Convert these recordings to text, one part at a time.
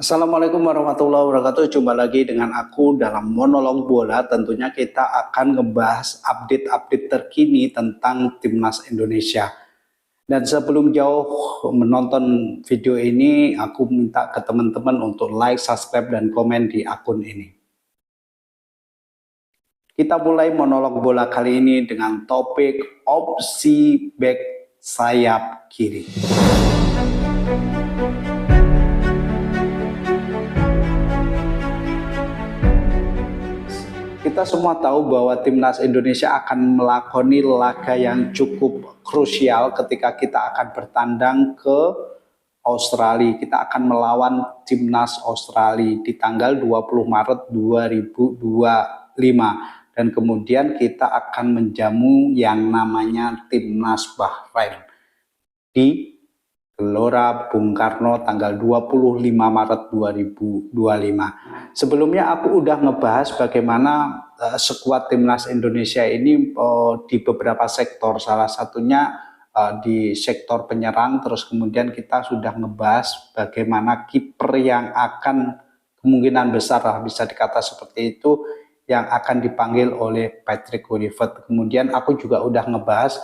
Assalamualaikum warahmatullahi wabarakatuh. Jumpa lagi dengan aku dalam monolog bola. Tentunya kita akan ngebahas update-update terkini tentang timnas Indonesia. Dan sebelum jauh menonton video ini, aku minta ke teman-teman untuk like, subscribe, dan komen di akun ini. Kita mulai monolog bola kali ini dengan topik opsi back sayap kiri. Kita semua tahu bahwa timnas Indonesia akan melakoni laga yang cukup krusial ketika kita akan bertandang ke Australia. Kita akan melawan timnas Australia di tanggal 20 Maret 2025. Dan kemudian kita akan menjamu yang namanya timnas Bahrain di Gelora Bung Karno tanggal 25 Maret 2025. Sebelumnya aku udah ngebahas bagaimana skuad timnas Indonesia ini di beberapa sektor, salah satunya di sektor penyerang, terus kemudian kita sudah ngebahas bagaimana kiper yang akan kemungkinan besar bisa dikata seperti itu yang akan dipanggil oleh Patrick Kluivert. Kemudian aku juga udah ngebahas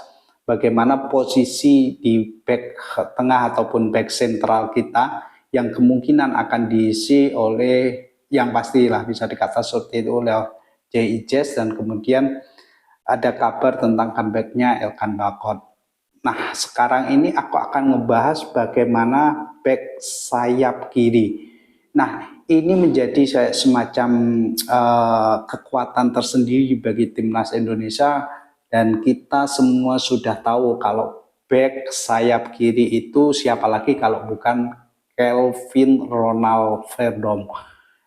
bagaimana posisi di back tengah ataupun back sentral kita yang kemungkinan akan diisi oleh yang pastilah bisa dikata seperti itu oleh J.I. Jazz, dan kemudian ada kabar tentang comebacknya Elkan Bakot. Nah, sekarang ini aku akan ngebahas bagaimana back sayap kiri. Nah, ini menjadi semacam kekuatan tersendiri bagi timnas Indonesia. Dan kita semua sudah tahu kalau back sayap kiri itu siapa lagi kalau bukan Kelvin Ronald Verdonk.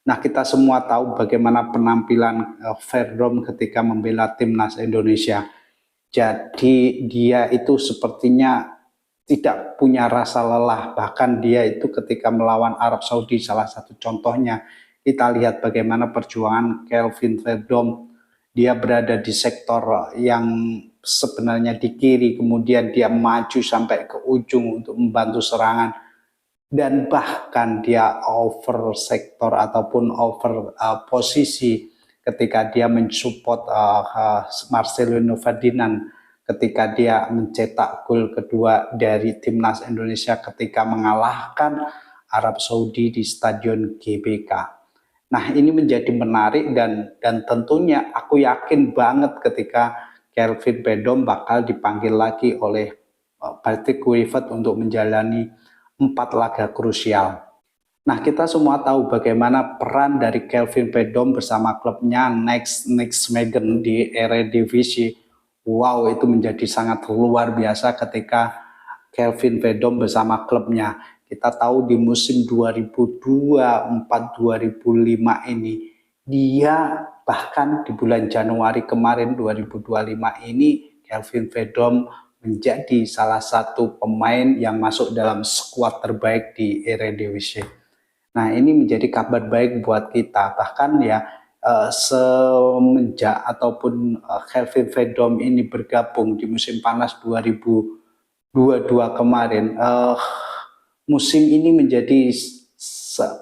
Nah, kita semua tahu bagaimana penampilan Verdonk ketika membela timnas Indonesia. Jadi dia itu sepertinya tidak punya rasa lelah. Bahkan dia itu ketika melawan Arab Saudi, salah satu contohnya, kita lihat bagaimana perjuangan Kelvin Verdonk. Dia berada di sektor yang sebenarnya di kiri, kemudian dia maju sampai ke ujung untuk membantu serangan, dan bahkan dia over sektor ataupun over posisi ketika dia mensupport Marcelino Ferdinand ketika dia mencetak gol kedua dari timnas Indonesia ketika mengalahkan Arab Saudi di Stadion GBK. Nah, ini menjadi menarik dan tentunya aku yakin banget ketika Kelvin Verdonk bakal dipanggil lagi oleh Patrick Kluivert untuk menjalani 4 laga krusial. Nah, kita semua tahu bagaimana peran dari Kelvin Verdonk bersama klubnya Nijmegen di Eredivisie. Wow, itu menjadi sangat luar biasa ketika Kelvin Verdonk bersama klubnya. Kita tahu di musim 2024-2025 ini, dia bahkan di bulan Januari kemarin 2025 ini, Kelvin Verdonk menjadi salah satu pemain yang masuk dalam skuad terbaik di Eredivisie. Nah, ini menjadi kabar baik buat kita. Bahkan ya semenjak ataupun Kelvin Verdonk ini bergabung di musim panas 2022 kemarin, musim ini menjadi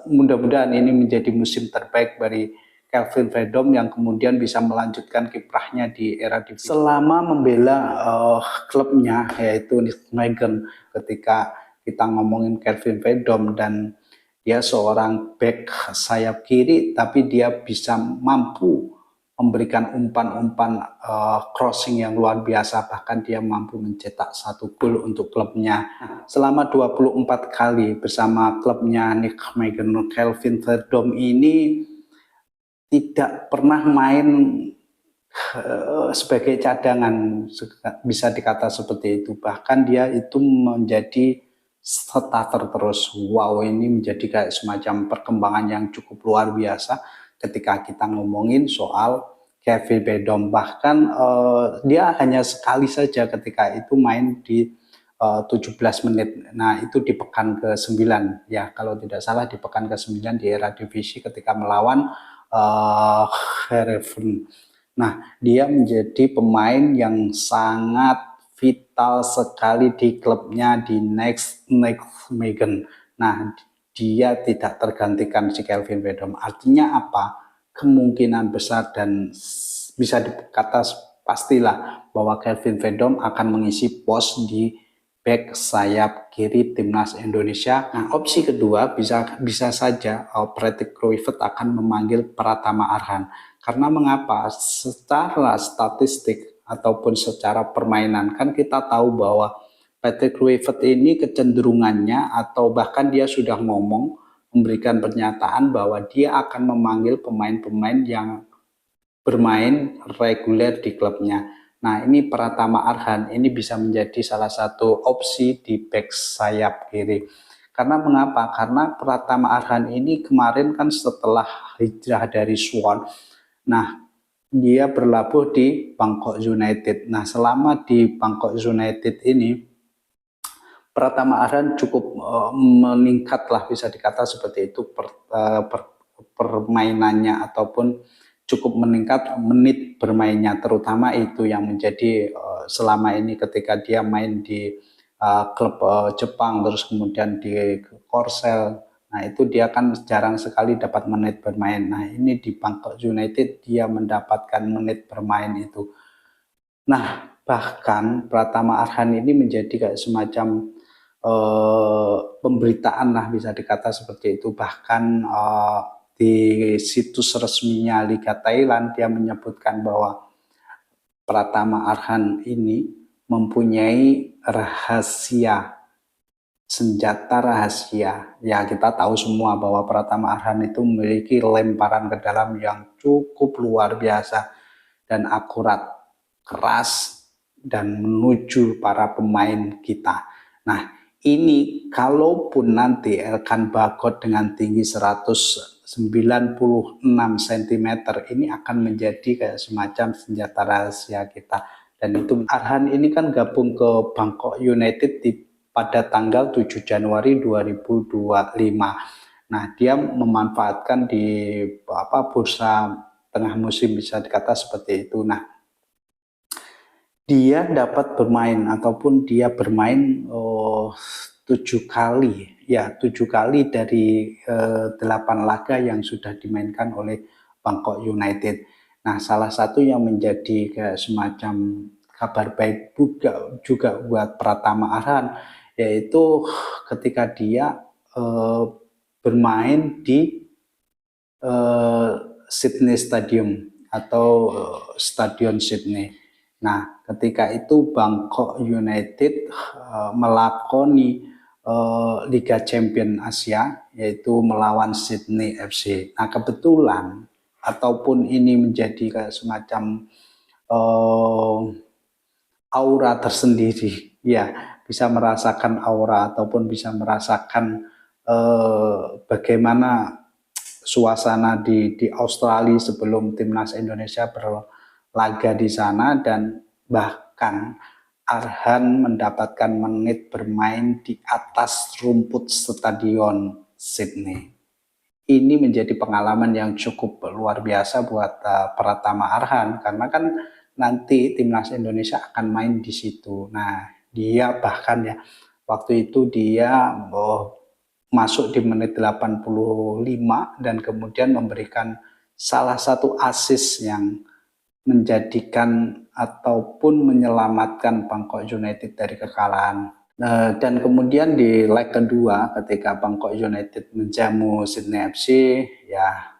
mudah-mudahan ini menjadi musim terbaik dari Kelvin Verdonk yang kemudian bisa melanjutkan kiprahnya di Eredivisie selama membela klubnya yaitu Nijmegen. Ketika kita ngomongin Kelvin Verdonk, dan dia seorang back sayap kiri, tapi dia bisa mampu memberikan umpan-umpan crossing yang luar biasa. Bahkan dia mampu mencetak 1 gol untuk klubnya. Selama 24 kali bersama klubnya Nijmegen, Kelvin Verdonk ini tidak pernah main sebagai cadangan, bisa dikata seperti itu. Bahkan dia itu menjadi starter terus. Wow, ini menjadi kayak semacam perkembangan yang cukup luar biasa ketika kita ngomongin soal Kelvin Verdonk. Bahkan dia hanya sekali saja ketika itu main di 17 menit. Nah, itu di pekan ke-9 ya, kalau tidak salah di pekan ke-9 di Eredivisie ketika melawan Heerenveen. Nah, dia menjadi pemain yang sangat vital sekali di klubnya di Nijmegen. Nah, dia tidak tergantikan si Kelvin Verdom. Artinya apa? Kemungkinan besar dan bisa dikata pastilah bahwa Kelvin Verdom akan mengisi pos di back sayap kiri timnas Indonesia. Nah, opsi kedua bisa saja Patrick Kluivert akan memanggil Pratama Arhan. Karena mengapa? Secara statistik ataupun secara permainan kan kita tahu bahwa Patrick Kluivert ini kecenderungannya atau bahkan dia sudah ngomong memberikan pernyataan bahwa dia akan memanggil pemain-pemain yang bermain reguler di klubnya. Nah, ini Pratama Arhan ini bisa menjadi salah satu opsi di back sayap kiri. Karena mengapa? Karena Pratama Arhan ini kemarin kan setelah hijrah dari Suwon, nah dia berlabuh di Bangkok United. Nah, selama di Bangkok United ini Pratama Arhan cukup meningkat lah, bisa dikata seperti itu permainannya ataupun cukup meningkat menit bermainnya, terutama itu yang menjadi selama ini ketika dia main di klub Jepang terus kemudian di Korsel. Nah, itu dia kan jarang sekali dapat menit bermain. Nah, ini di Bangkok United dia mendapatkan menit bermain itu. Nah, bahkan Pratama Arhan ini menjadi kayak semacam pemberitaan lah, bisa dikata seperti itu. Bahkan di situs resminya Liga Thailand dia menyebutkan bahwa Pratama Arhan ini mempunyai senjata rahasia. Ya, kita tahu semua bahwa Pratama Arhan itu memiliki lemparan ke dalam yang cukup luar biasa dan akurat, keras, dan menuju para pemain kita. Nah, ini kalaupun nanti Elkan Bagot dengan tinggi 196 cm ini akan menjadi kayak semacam senjata rahasia kita. Dan itu Arhan ini kan gabung ke Bangkok United pada tanggal 7 Januari 2025. Nah, dia memanfaatkan di bursa tengah musim, bisa dikata seperti itu. Nah, dia dapat bermain ataupun dia bermain 7 kali dari 8 laga yang sudah dimainkan oleh Bangkok United. Nah, salah satu yang menjadi kayak semacam kabar baik juga buat Pratama Arhan, yaitu ketika dia bermain di Sydney Stadium atau Stadion Sydney. Nah, ketika itu Bangkok United melakoni Liga Champion Asia, yaitu melawan Sydney FC. Nah, kebetulan ataupun ini menjadi kayak semacam aura tersendiri, ya, bisa merasakan aura ataupun bisa merasakan bagaimana suasana di Australia sebelum timnas Indonesia berlaga di sana, dan bahkan Arhan mendapatkan menit bermain di atas rumput Stadion Sydney. Ini menjadi pengalaman yang cukup luar biasa buat Pratama Arhan, karena kan nanti timnas Indonesia akan main di situ. Nah, dia bahkan ya waktu itu dia masuk di menit 85 dan kemudian memberikan salah satu assist yang menjadikan ataupun menyelamatkan Bangkok United dari kekalahan. Dan kemudian di leg kedua ketika Bangkok United menjamu Sydney FC, ya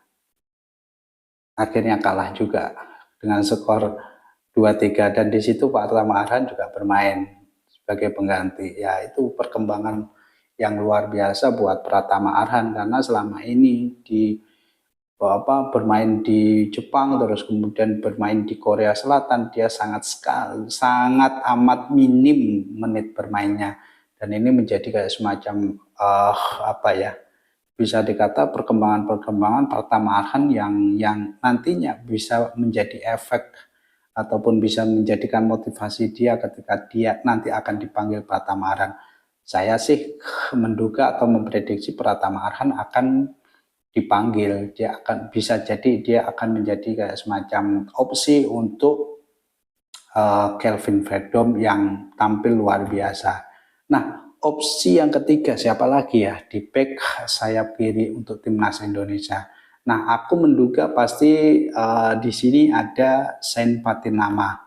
akhirnya kalah juga dengan skor 2-3, dan di situ Pak Pratama Arhan juga bermain sebagai pengganti. Ya, itu perkembangan yang luar biasa buat Pratama Arhan, karena selama ini bermain di Jepang terus kemudian bermain di Korea Selatan, dia sangat amat minim menit bermainnya, dan ini menjadi kayak semacam bisa dikata perkembangan Pratama Arhan yang nantinya bisa menjadi efek ataupun bisa menjadikan motivasi dia ketika dia nanti akan dipanggil Pratama Arhan. Saya sih menduga atau memprediksi Pratama Arhan akan dipanggil. Dia akan bisa jadi dia akan menjadi kayak semacam opsi untuk Kelvin Verdom yang tampil luar biasa. Nah, opsi yang ketiga siapa lagi ya di back sayap kiri untuk timnas Indonesia? Nah, aku menduga pasti di sini ada Sain Patinama.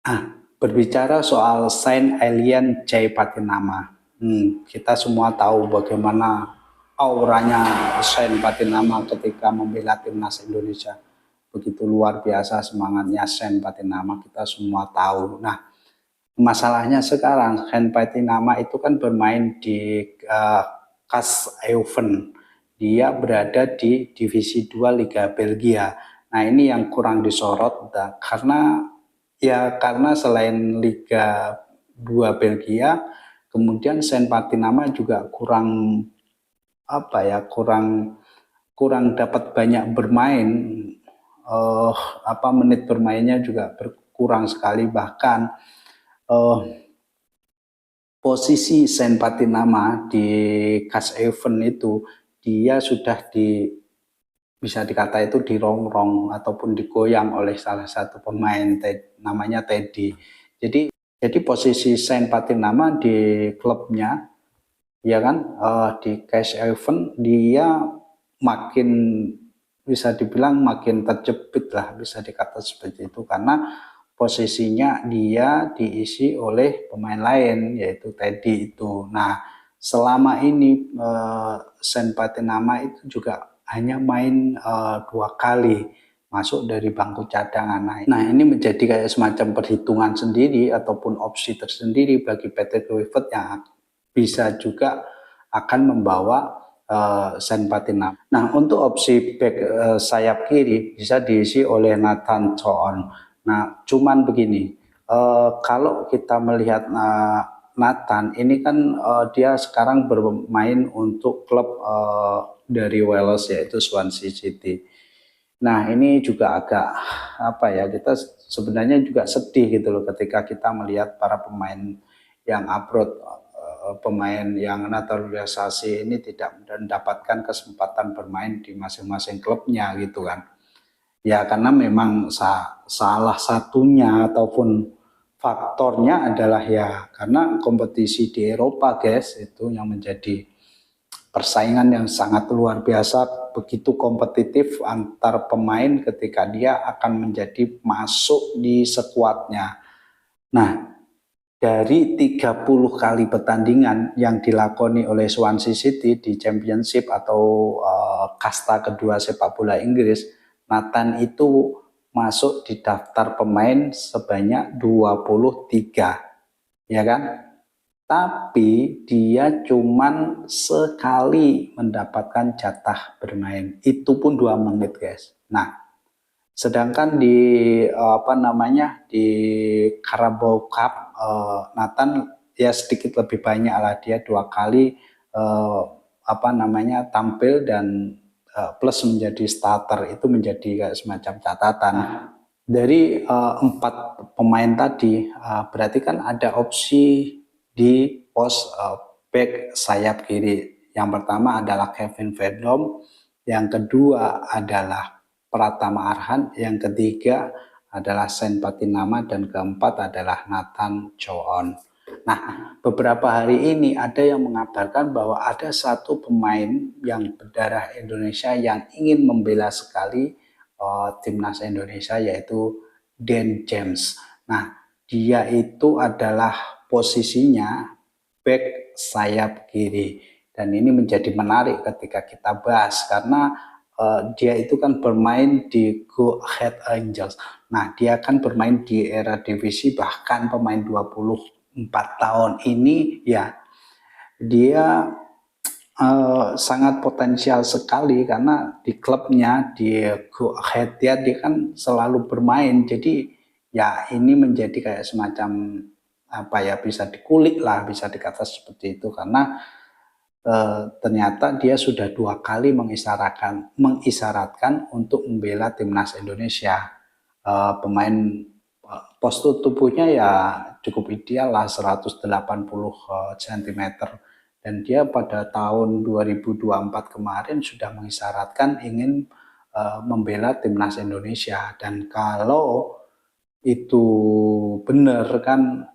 Ah, berbicara soal Sain Alien Jai Patinama, kita semua tahu bagaimana auranya Sain Patinama ketika membela timnas Indonesia. Begitu luar biasa semangatnya Sain Patinama, kita semua tahu. Nah, masalahnya sekarang Sain Patinama itu kan bermain di KAS Leuven. Dia berada di divisi 2 Liga Belgia. Nah, ini yang kurang disorot karena selain Liga 2 Belgia, kemudian Sain Patinama juga kurang kurang dapat banyak bermain. Menit bermainnya juga berkurang sekali, bahkan posisi Sain Patinama di KAS Leuven itu dia sudah bisa dikata itu dirongrong ataupun digoyang oleh salah satu pemain namanya Teddy. Jadi posisi Sain Patinama di klubnya ya kan di KAS Leuven dia makin bisa dibilang makin terjepit lah, bisa dikata seperti itu, karena posisinya dia diisi oleh pemain lain yaitu Teddy itu. Nah, selama ini Sain Patinama itu juga hanya main 2 kali masuk dari bangku cadangan. Nah, ini menjadi kayak semacam perhitungan sendiri ataupun opsi tersendiri bagi PT Kluivert yang bisa juga akan membawa Sain Patinama. Nah, untuk opsi back sayap kiri bisa diisi oleh Nathan Choon. Nah, cuman begini, kalau kita melihat Nathan ini kan dia sekarang bermain untuk klub dari Wales yaitu Swansea City. Nah, ini juga agak kita sebenarnya juga sedih gitu loh ketika kita melihat para pemain yang abroad, pemain yang naturalisasi ini tidak mendapatkan kesempatan bermain di masing-masing klubnya gitu kan. Ya karena memang salah satunya ataupun faktornya adalah ya karena kompetisi di Eropa guys, itu yang menjadi persaingan yang sangat luar biasa, begitu kompetitif antar pemain ketika dia akan menjadi masuk di skuadnya. Nah, dari 30 kali pertandingan yang dilakoni oleh Swansea City di Championship atau kasta kedua sepak bola Inggris, Nathan itu masuk di daftar pemain sebanyak 23, ya kan? Tapi dia cuman sekali mendapatkan jatah bermain, itu pun 2 menit guys. Nah, sedangkan di Carabao Cup, Nathan ya sedikit lebih banyak lah, dia 2 kali tampil dan plus menjadi starter, itu menjadi kayak semacam catatan. Dari 4 pemain tadi berarti kan ada opsi di pos back sayap kiri. Yang pertama adalah Kevin Veldom, yang kedua adalah Pratama Arhan, yang ketiga adalah Sain Patinama, dan keempat adalah Nathan Choon. Nah, beberapa hari ini ada yang mengabarkan bahwa ada satu pemain yang berdarah Indonesia yang ingin membela sekali timnas Indonesia, yaitu Dan James. Nah, dia itu adalah posisinya back sayap kiri, dan ini menjadi menarik ketika kita bahas karena dia itu kan bermain di Go Ahead Angels. Nah, dia kan bermain di era divisi, bahkan pemain 24 tahun ini ya dia sangat potensial sekali karena di klubnya di Go Ahead dia kan selalu bermain. Jadi ya ini menjadi kayak semacam bisa dikulik lah, bisa dikata seperti itu, karena ternyata dia sudah 2 kali mengisyaratkan untuk membela timnas Indonesia. Pemain postur tubuhnya ya cukup ideal lah, 180 cm, dan dia pada tahun 2024 kemarin sudah mengisyaratkan ingin membela timnas Indonesia. Dan kalau itu benar kan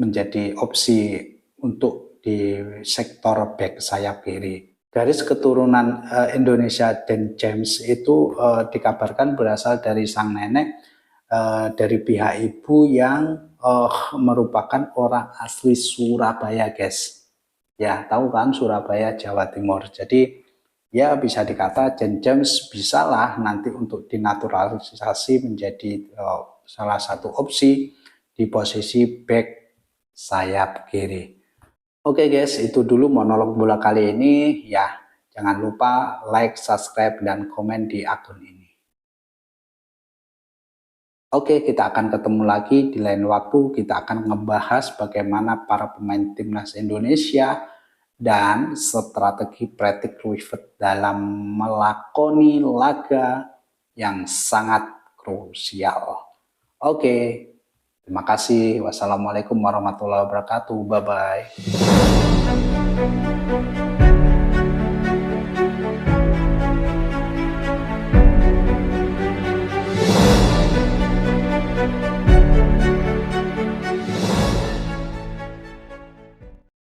menjadi opsi untuk di sektor back sayap kiri. Garis keturunan Indonesia dan James itu dikabarkan berasal dari sang nenek dari pihak ibu yang merupakan orang asli Surabaya, guys. Ya, tahu kan Surabaya, Jawa Timur. Jadi ya bisa dikata James bisalah nanti untuk dinaturalisasi menjadi salah satu opsi di posisi back sayap kiri. Oke guys, itu dulu monolog bola kali ini ya. Jangan lupa like, subscribe, dan komen di akun ini. Oke, kita akan ketemu lagi di lain waktu. Kita akan ngebahas bagaimana para pemain timnas Indonesia dan strategi Patrick Kluivert dalam melakoni laga yang sangat krusial. Oke, terima kasih. Wassalamualaikum warahmatullahi wabarakatuh. Bye-bye.